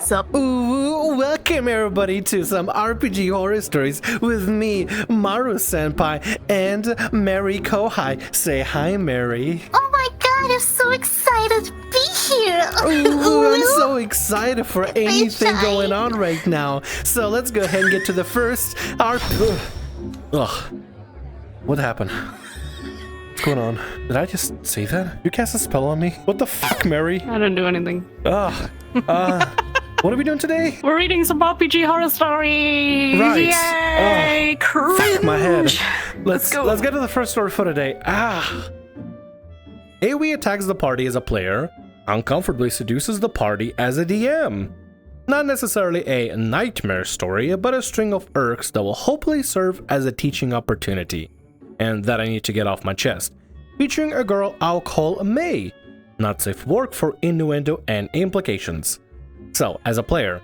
What's up? Ooh, welcome everybody to some RPG horror stories with me, Morrow Senpai, and Mary Kohai. Say hi, Mary. Oh my god, I'm so excited to be here. Ooh, I'm so excited for anything going on right now. So let's go ahead and get to the first Ugh. What happened? What's going on? Did I just say that? You cast a spell on me? What the fuck, Mary? I didn't do anything. What are we doing today? We're reading some RPG horror stories. Right. Yay! Cringe. Fuck my head. Let's go. Let's get to the first story for today. AoE attacks the party as a player, uncomfortably seduces the party as a DM. Not necessarily a nightmare story, but a string of irks that will hopefully serve as a teaching opportunity, and that I need to get off my chest. Featuring a girl I'll call May. Not safe work for innuendo and implications. So, as a player,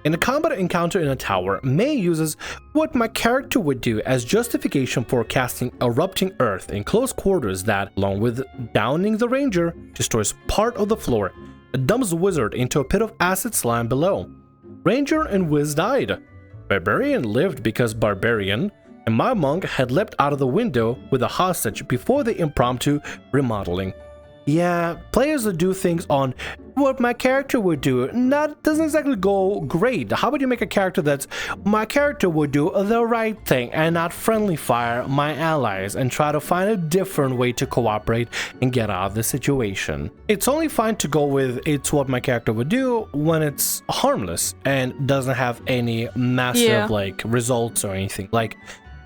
in a combat encounter in a tower, May uses what my character would do as justification for casting Erupting Earth in close quarters that, along with downing the ranger, destroys part of the floor, dumps the wizard into a pit of acid slime below. Ranger and Wiz died. Barbarian lived because Barbarian and my monk had leapt out of the window with a hostage before the impromptu remodeling. Yeah, players that do things on what my character would do doesn't exactly go great. How about you make a character that's my character would do the right thing and not friendly fire my allies and try to find a different way to cooperate and get out of the situation. It's only fine to go with it's what my character would do when it's harmless and doesn't have any massive results or anything. Like,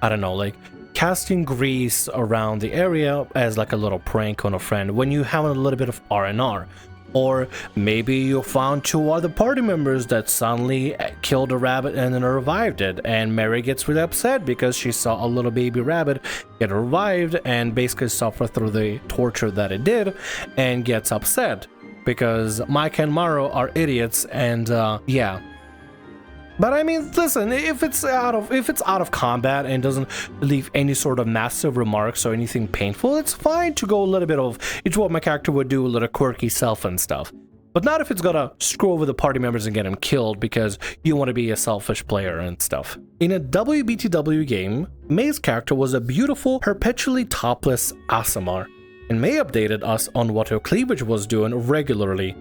I don't know, like casting grease around the area as like a little prank on a friend when you have a little bit of R&R. Or maybe you found two other party members that suddenly killed a rabbit and then revived it, and Mary gets really upset because she saw a little baby rabbit get revived and basically suffer through the torture that it did, and gets upset because Mike and Morrow are idiots, and yeah. But I mean, listen, if it's out of combat and doesn't leave any sort of massive remarks or anything painful, it's fine to go a little bit of it's what my character would do, a little quirky self and stuff. But not if it's gonna screw over the party members and get them killed because you want to be a selfish player and stuff. In a WBTW game, May's character was a beautiful, perpetually topless Aasimar, and May updated us on what her cleavage was doing regularly.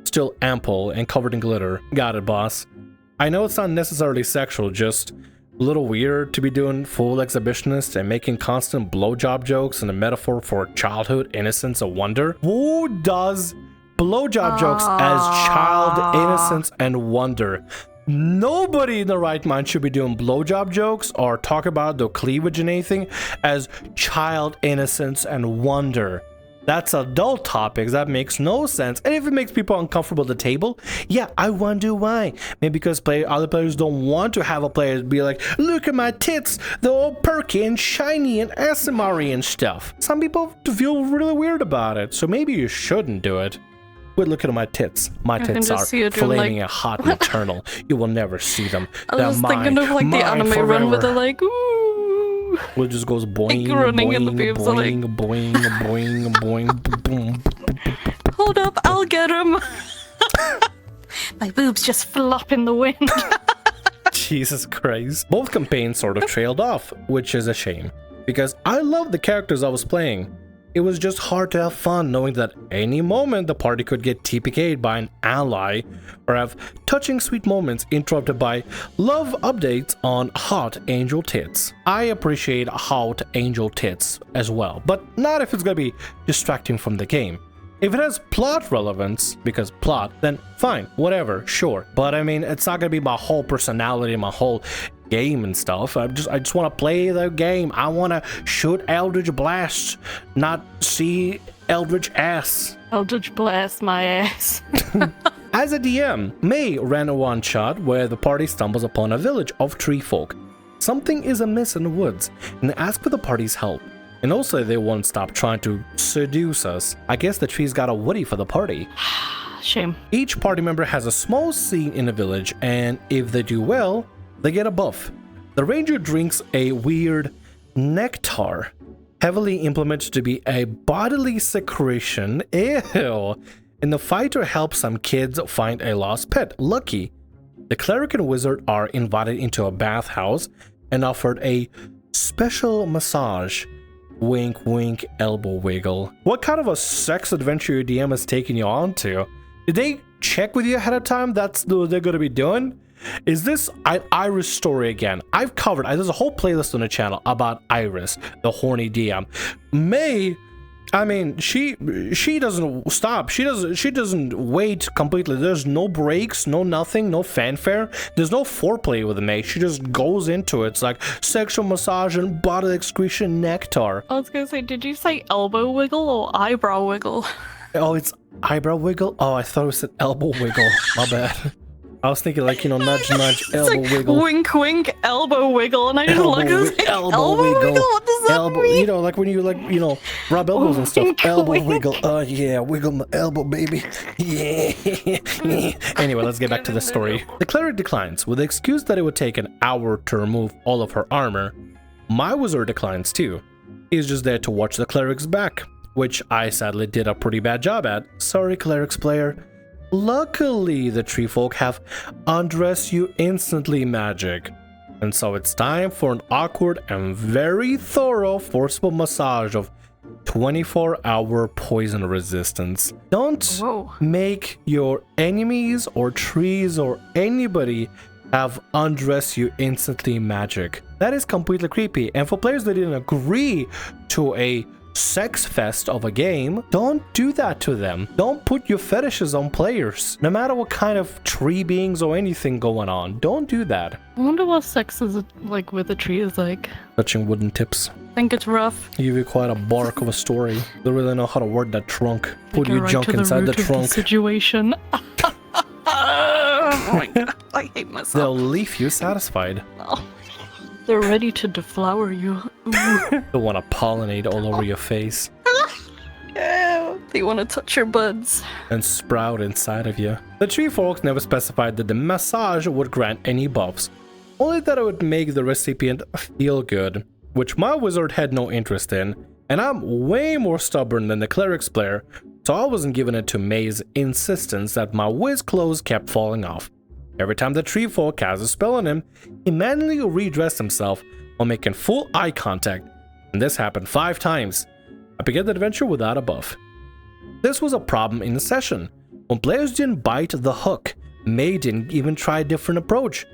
Still ample and covered in glitter. Got it, boss. I know it's not necessarily sexual, just a little weird to be doing full exhibitionist and making constant blowjob jokes and a metaphor for childhood, innocence, and wonder. Who does blowjob jokes as child innocence and wonder? Nobody in the right mind should be doing blowjob jokes or talk about the cleavage and anything as child innocence and wonder. That's adult topics. That makes no sense. And if it makes people uncomfortable at the table, yeah, I wonder why. Maybe because other players don't want to have a player be like, look at my tits, they're all perky and shiny and ASMR-y and stuff. Some people feel really weird about it, so maybe you shouldn't do it. Wait, look at my tits. My tits are flaming and hot and eternal. You will never see them. I was thinking of like the anime forever. Run with the like, ooh. It just goes boing, like running boing, in the boobs, boing, like... boing, boing, boing, boing, boing. Hold up, I'll get him. My boobs just flop in the wind. Jesus Christ. Both campaigns sort of trailed off, which is a shame, because I loved the characters I was playing. It was just hard to have fun knowing that any moment the party could get TPK'd by an ally or have touching sweet moments interrupted by love updates on hot angel tits. I appreciate hot angel tits as well, but not if it's gonna be distracting from the game. If it has plot relevance, because plot, then fine, whatever, sure. But I mean, it's not gonna be my whole personality, my whole game and stuff. I just want to play the game. I want to shoot Eldritch Blasts, not see Eldritch ass. Eldritch blast my ass. As a DM, May ran a one-shot where the party stumbles upon a village of tree folk. Something is amiss in the woods, and they ask for the party's help. And also they won't stop trying to seduce us. I guess the trees got a woody for the party. Shame. Each party member has a small scene in the village, and if they do well, they get a buff. The ranger drinks a weird nectar, heavily implemented to be a bodily secretion, ew, In the fighter helps some kids find a lost pet, Lucky. The cleric and wizard are invited into a bathhouse and offered a special massage. Wink, wink, elbow wiggle. What kind of a sex adventure your DM is taking you on to? Did they check with you ahead of time that's what they're going to be doing? Is this an Iris story again? I've covered, there's a whole playlist on the channel about Iris, the horny DM. May, I mean, she doesn't stop. She doesn't wait completely. There's no breaks, no nothing, no fanfare. There's no foreplay with May. She just goes into it. It's like sexual massage and body excretion nectar. I was gonna say, did you say elbow wiggle or eyebrow wiggle? Oh, it's eyebrow wiggle? Oh, I thought it said elbow wiggle. My bad. I was thinking like, nudge, nudge, elbow like, wiggle. Wink, wink, elbow wiggle. And I just looked at it. Elbow wiggle. What does that mean? Like when you rub elbows and stuff. Wink, Elbow wink. wiggle. Oh yeah, wiggle my elbow, baby. Yeah. Anyway, let's get back to the story. The cleric declines with the excuse that it would take an hour to remove all of her armor. My wizard declines too. He's just there to watch the cleric's back, which I sadly did a pretty bad job at. Sorry, cleric's player. Luckily, the tree folk have undress you instantly magic. And so it's time for an awkward and very thorough forcible massage of 24-hour poison resistance. Don't Whoa. make your enemies or trees or anybody have undress you instantly magic. That is completely creepy. And for players that didn't agree to a sex fest of a game, don't do that to them. Don't put your fetishes on players, no matter what kind of tree beings or anything going on. Don't do that. I wonder what sex is like with a tree is like. Touching wooden tips. I think it's rough. Give you quite a bark of a story. They really know how to word that trunk. Put Get your right junk to inside the root of trunk. Situation. Oh my god, I hate myself. They'll leave you satisfied. Oh, they're ready to deflower you. They want to pollinate all over your face Yeah, they want to touch your buds. and sprout inside of you. The tree folks never specified that the massage would grant any buffs, only that it would make the recipient feel good, which my wizard had no interest in, and I'm way more stubborn than the cleric's player, so I wasn't giving it to May's insistence that my whiz clothes kept falling off. Every time the tree folk casts a spell on him, he manually redressed himself while making full eye contact, and this happened 5 times. I began the adventure without a buff. This was a problem in the session. When players didn't bite the hook, May didn't even try a different approach.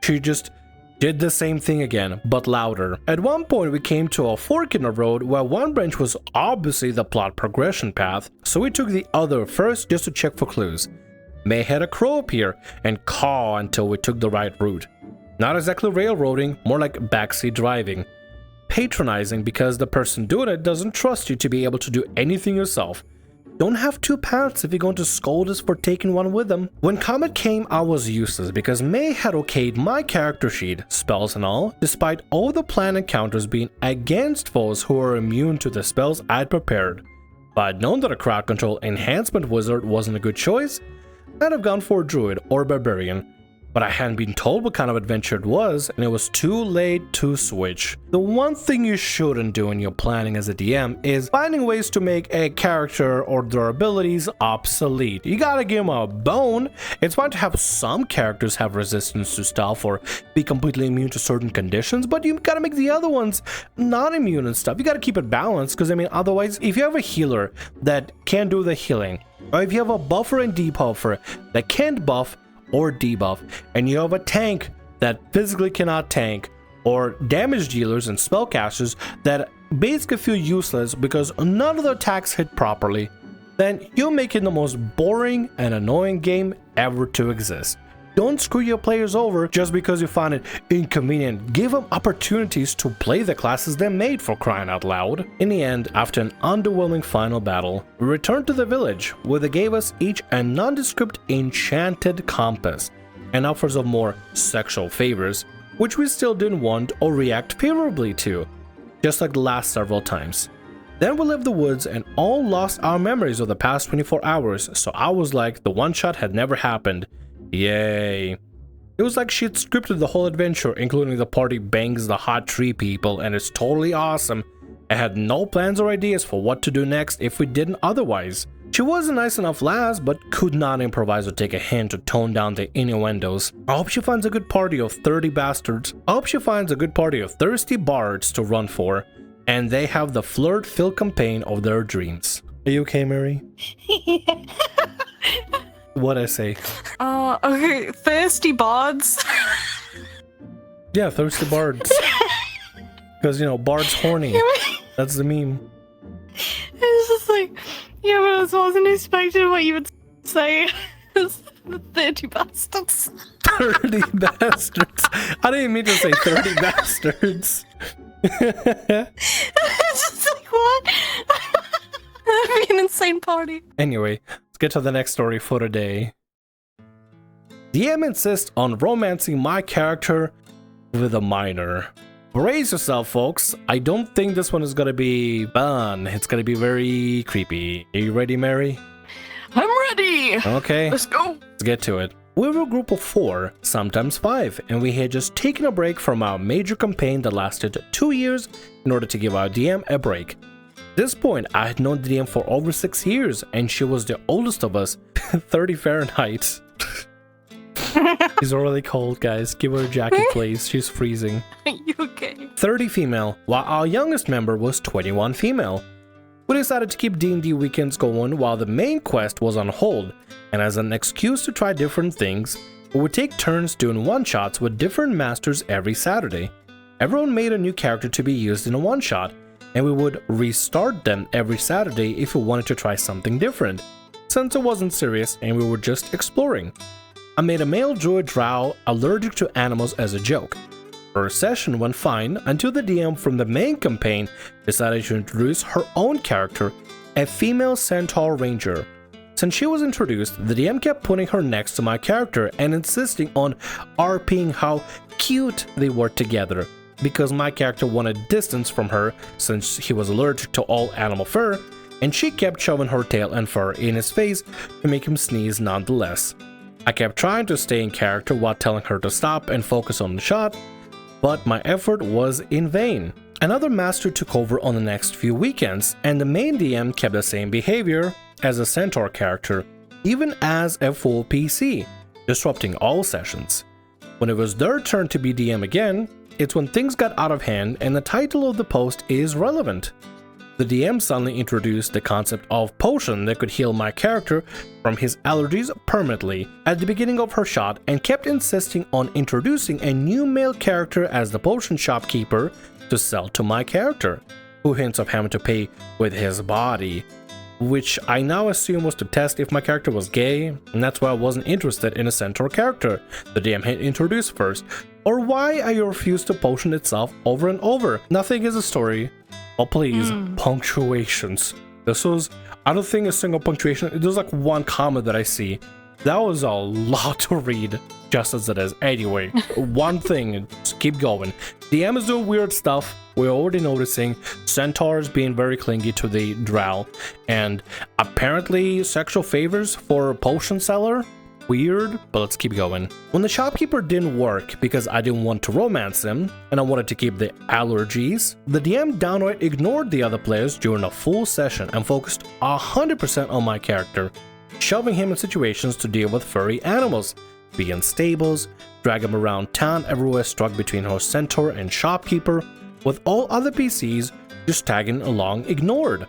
She just did the same thing again, but louder. At one point we came to a fork in the road where one branch was obviously the plot progression path, so we took the other first just to check for clues. May had a crow appear and caw until we took the right route. Not exactly railroading, more like backseat driving. Patronizing because the person doing it doesn't trust you to be able to do anything yourself. Don't have 2 pants if you're going to scold us for taking one with them. When Comet came, I was useless because May had okayed my character sheet, spells and all, despite all the planned encounters being against foes who are immune to the spells I'd prepared. If I'd known that a crowd control enhancement wizard wasn't a good choice, I'd have gone for a druid or barbarian, but I hadn't been told what kind of adventure it was, and it was too late to switch. The one thing you shouldn't do in your planning as a DM is finding ways to make a character or their abilities obsolete. You gotta give them a bone. It's fine to have some characters have resistance to stuff or be completely immune to certain conditions, but you gotta make the other ones not immune and stuff. You gotta keep it balanced, because I mean, otherwise, if you have a healer that can do the healing, or if you have a buffer and debuffer that can't buff or debuff, and you have a tank that physically cannot tank, or damage dealers and spellcasters that basically feel useless because none of their attacks hit properly, then you're making the most boring and annoying game ever to exist. Don't screw your players over just because you find it inconvenient. Give them opportunities to play the classes they made, for crying out loud. In the end, after an underwhelming final battle, we returned to the village where they gave us each a nondescript enchanted compass and offers of more sexual favors, which we still didn't want or react favorably to, just like the last several times. Then we left the woods and all lost our memories of the past 24 hours, so I was like the one shot had never happened. Yay. It was like she'd scripted the whole adventure, including the party bangs the hot tree people, and it's totally awesome. I had no plans or ideas for what to do next if we didn't otherwise. She was a nice enough lass, but could not improvise or take a hint to tone down the innuendos. I hope she finds a good party of 30 bastards. I hope she finds a good party of thirsty bards to run for, and they have the flirt-filled campaign of their dreams. Are you okay, Mary? What'd I say? Okay, thirsty bards. Yeah, thirsty bards. Because, you know, bard's horny. That's the meme. It's just like, yeah, but I wasn't expecting what you would say. The 30 bastards. 30 bastards. I didn't mean to say 30 bastards. It's just like, what? That'd be an insane party. Anyway, let's get to the next story for today. DM insists on romancing my character with a minor. Brace yourself, folks. I don't think this one is gonna be fun. It's gonna be very creepy. Are you ready, Mary? I'm ready. Okay. Let's go. Let's get to it. We were a group of 4, sometimes 5, and we had just taken a break from our major campaign that lasted 2 years in order to give our DM a break. At this point, I had known the DM for over 6 years, and she was the oldest of us, 30 Fahrenheit. She's really cold, guys. Give her a jacket, please. She's freezing. Are you okay? 30 female, while our youngest member was 21 female. We decided to keep D&D weekends going while the main quest was on hold, and as an excuse to try different things, we would take turns doing one-shots with different masters every Saturday. Everyone made a new character to be used in a one-shot, and we would restart them every Saturday if we wanted to try something different, since it wasn't serious and we were just exploring. I made a male druid drow allergic to animals as a joke. First session went fine until the DM from the main campaign decided to introduce her own character, a female centaur ranger. Since she was introduced, the DM kept putting her next to my character and insisting on RPing how cute they were together, because my character wanted distance from her since he was allergic to all animal fur, and she kept shoving her tail and fur in his face to make him sneeze nonetheless. I kept trying to stay in character while telling her to stop and focus on the shot, but my effort was in vain. Another master took over on the next few weekends, and the main DM kept the same behavior as a centaur character, even as a full PC, disrupting all sessions. When it was their turn to be DM again, it's when things got out of hand and the title of the post is relevant. The DM suddenly introduced the concept of potion that could heal my character from his allergies permanently at the beginning of her shot, and kept insisting on introducing a new male character as the potion shopkeeper to sell to my character, who hints of having to pay with his body, which I now assume was to test if my character was gay, and that's why I wasn't interested in a centaur character the DM had introduced first, or why I refused to potion itself over and over. Nothing is a story. Oh, please, punctuations. This was, I don't think a single punctuation, there's like one comma that I see. That was a lot to read, just as it is. Anyway, one thing, just keep going. DM is doing weird stuff. We're already noticing centaurs being very clingy to the drow, and apparently sexual favors for a potion seller. Weird, but let's keep going. When the shopkeeper didn't work because I didn't want to romance him and I wanted to keep the allergies, the DM downright ignored the other players during a full session and focused 100% on my character, shoving him in situations to deal with furry animals, be in stables, drag him around town everywhere stuck between her centaur and shopkeeper, with all other PCs just tagging along ignored.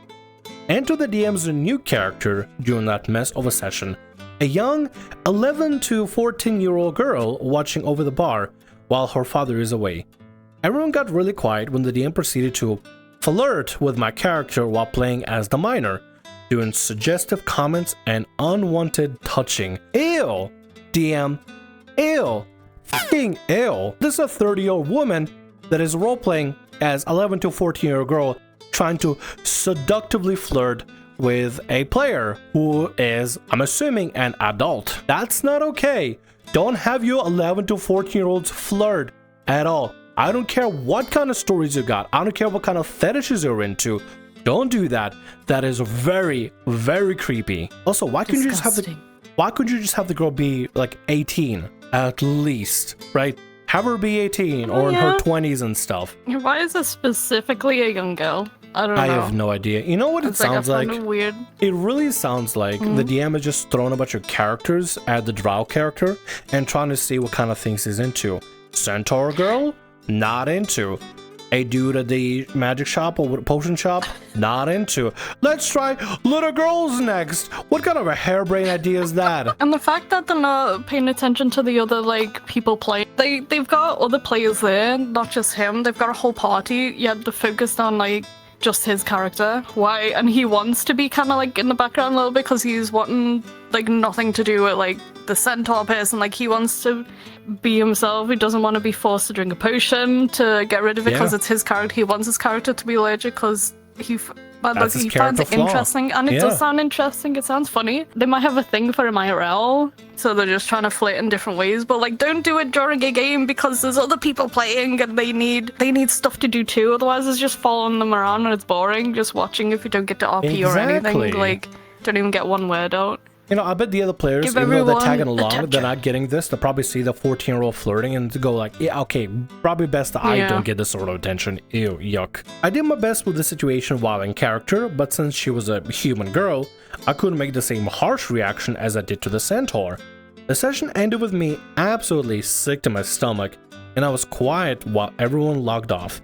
Enter the DM's new character during that mess of a session, a young 11 to 14-year-old girl watching over the bar while her father is away. Everyone got really quiet when the DM proceeded to flirt with my character while playing as the minor, doing suggestive comments and unwanted touching. Ew! DM, ew! Fucking ew! This is a 30-year-old woman that is role-playing as 11 to 14-year-old girl trying to seductively flirt with a player who is, I'm assuming, an adult. That's not okay. Don't have your 11 to 14-year-olds flirt at all. I don't care what kind of stories you got. I don't care what kind of fetishes you're into. Don't do that. That is very, very creepy. Also, why couldn't you just have the girl be like 18 at least, right? Have her be 18 or in her 20s and stuff. Why is this specifically a young girl? I don't know. I have no idea. You know what it sounds I like? found it weird. It really sounds like the DM is just throwing a bunch of characters at the drow character and trying to see what kind of things he's into. Centaur girl? Not into. A dude at the magic shop or potion shop? Not into. Let's try little girls next. What kind of a harebrained idea is that? And the fact that they're not paying attention to the other, like, people playing. They've got other players there, not just him. They've got a whole party, yet they're focused on, like, just his character. Why? And he wants to be kind of, like, in the background a little bit because he's wanting, like, nothing to do with, like, the centaur person. Like, he wants to be himself. He doesn't want to be forced to drink a potion to get rid of it because it's his character. He wants his character to be allergic because he finds it interesting, and it does sound interesting. It sounds funny. They might have a thing for him IRL, so they're just trying to flirt in different ways. But like, don't do it during a game because there's other people playing and they need stuff to do too. Otherwise, it's just following them around and it's boring. Just watching if you don't get to RP or anything. Like, don't even get one word out. You know, I bet the other players, even though they're tagging along, they're not getting this. They'll probably see the 14-year-old flirting and go like, yeah, okay, probably best that I don't get this sort of attention. Ew, yuck. I did my best with the situation while in character, but since she was a human girl, I couldn't make the same harsh reaction as I did to the centaur. The session ended with me absolutely sick to my stomach, and I was quiet while everyone logged off.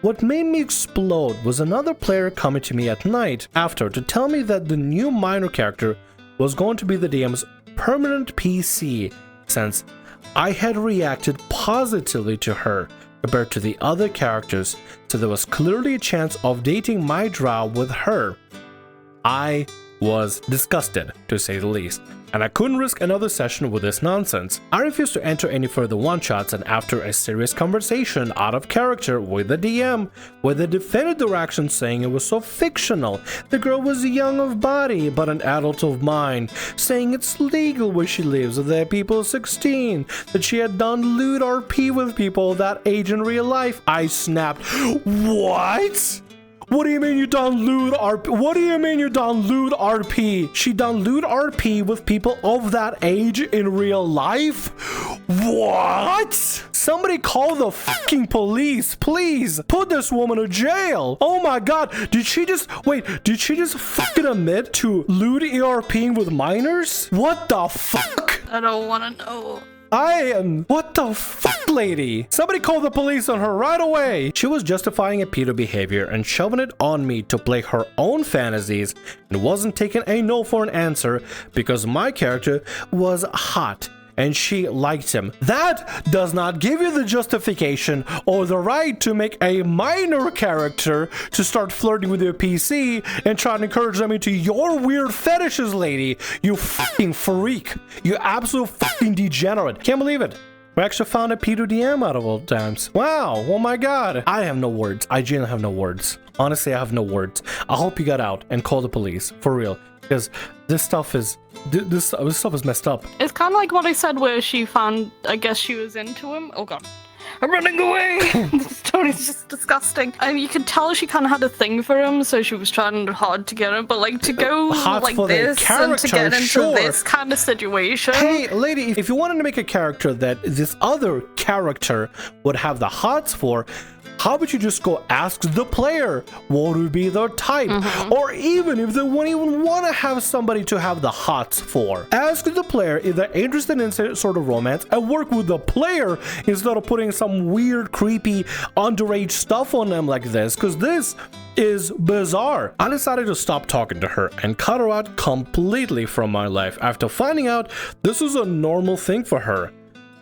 What made me explode was another player coming to me at night after to tell me that the new minor character was going to be the DM's permanent PC, since I had reacted positively to her compared to the other characters, so there was clearly a chance of dating my drow with her. I was disgusted, to say the least, and I couldn't risk another session with this nonsense. I refused to enter any further one-shots, and after a serious conversation out of character with the DM, where they defended their actions saying it was so fictional, the girl was young of body but an adult of mind, saying it's legal where she lives, that there are people 16, that she had done lewd RP with people that age in real life. I snapped, what? What do you mean you done lewd RP? What do you mean you done lewd RP? She done lewd RP with people of that age in real life? What? Somebody call the fucking police, please. Put this woman in jail. Oh my god. Did she just fucking admit to lewd ERPing with minors? What the fuck? I don't want to know. What the fuck, lady? Somebody call the police on her right away. She was justifying a pedo behavior and shoving it on me to play her own fantasies and wasn't taking a no for an answer because my character was hot and she liked him. That does not give you the justification or the right to make a minor character to start flirting with your PC and try to encourage them into your weird fetishes, lady. You fucking freak. You absolute fucking degenerate. Can't believe it. We actually found a pedo DM out of all times. Wow. Oh my god. I have no words. I genuinely have no words. Honestly, I have no words. I hope you got out and call the police. For real. Because this stuff is messed up. It's kind of like what I said where she found, I guess she was into him. Oh god. I'm running away! This story's just disgusting. I mean, you could tell she kind of had a thing for him, so she was trying hard to get him, but like to go like this and to get into this kind of situation. Hey, lady, if you wanted to make a character that this other character would have the hots for, how about you just go ask the player what would be their type? Or even if they won't even want to have somebody to have the hots for, ask the player if they're interested in sort of romance and work with the player instead of putting some weird, creepy, underage stuff on them like this, because this is bizarre. I decided to stop talking to her and cut her out completely from my life after finding out this is a normal thing for her.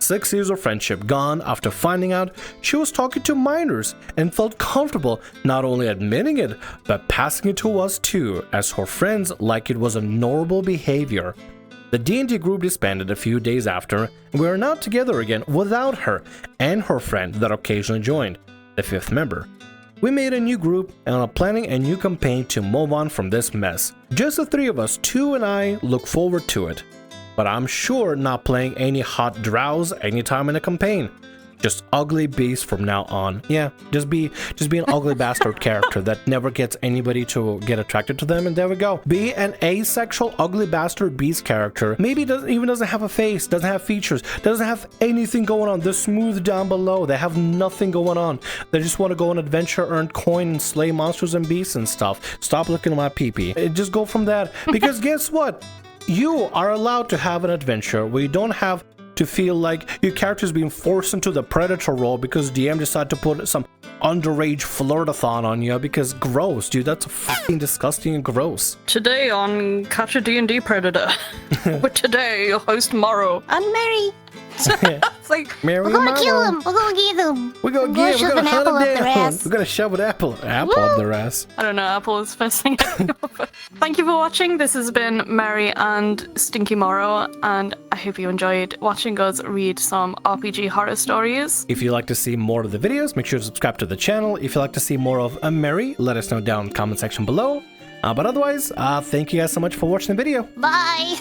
6 years of friendship gone after finding out she was talking to minors and felt comfortable not only admitting it, but passing it to us too, as her friends like it was a normal behavior. The D&D group disbanded a few days after, and we are now together again without her and her friend that occasionally joined, the 5th member. We made a new group and are planning a new campaign to move on from this mess. Just the 3 of us, 2 and I look forward to it. But I'm sure not playing any hot drows anytime in a campaign. Just ugly beast from now on. Yeah, just be an ugly bastard character that never gets anybody to get attracted to them, and there we go. Be an asexual ugly bastard beast character. Maybe doesn't have a face, doesn't have features, doesn't have anything going on. They're smooth down below. They have nothing going on. They just want to go on adventure, earn coin, and slay monsters and beasts and stuff. Stop looking at my pee-pee. Just go from that. Because guess what? You are allowed to have an adventure where you don't have to feel like your character is being forced into the Predator role because DM decided to put some underage flirtathon on you, because gross, dude. That's fucking disgusting and gross. Today on Catch a D&D Predator. With today, your host Morrow. I'm Mary. It's like, Mary, We're gonna kill him. We're gonna get him. We're gonna shove an apple up their ass. We're gonna shove an apple up their ass. I don't know, Apple is the first thing I think of. Thank you for watching. This has been Mary and Stinky Morrow, and I hope you enjoyed watching us read some RPG horror stories. If you'd like to see more of the videos, make sure to subscribe to the channel. If you'd like to see more of Mary, let us know down in the comment section below. But otherwise, thank you guys so much for watching the video. Bye.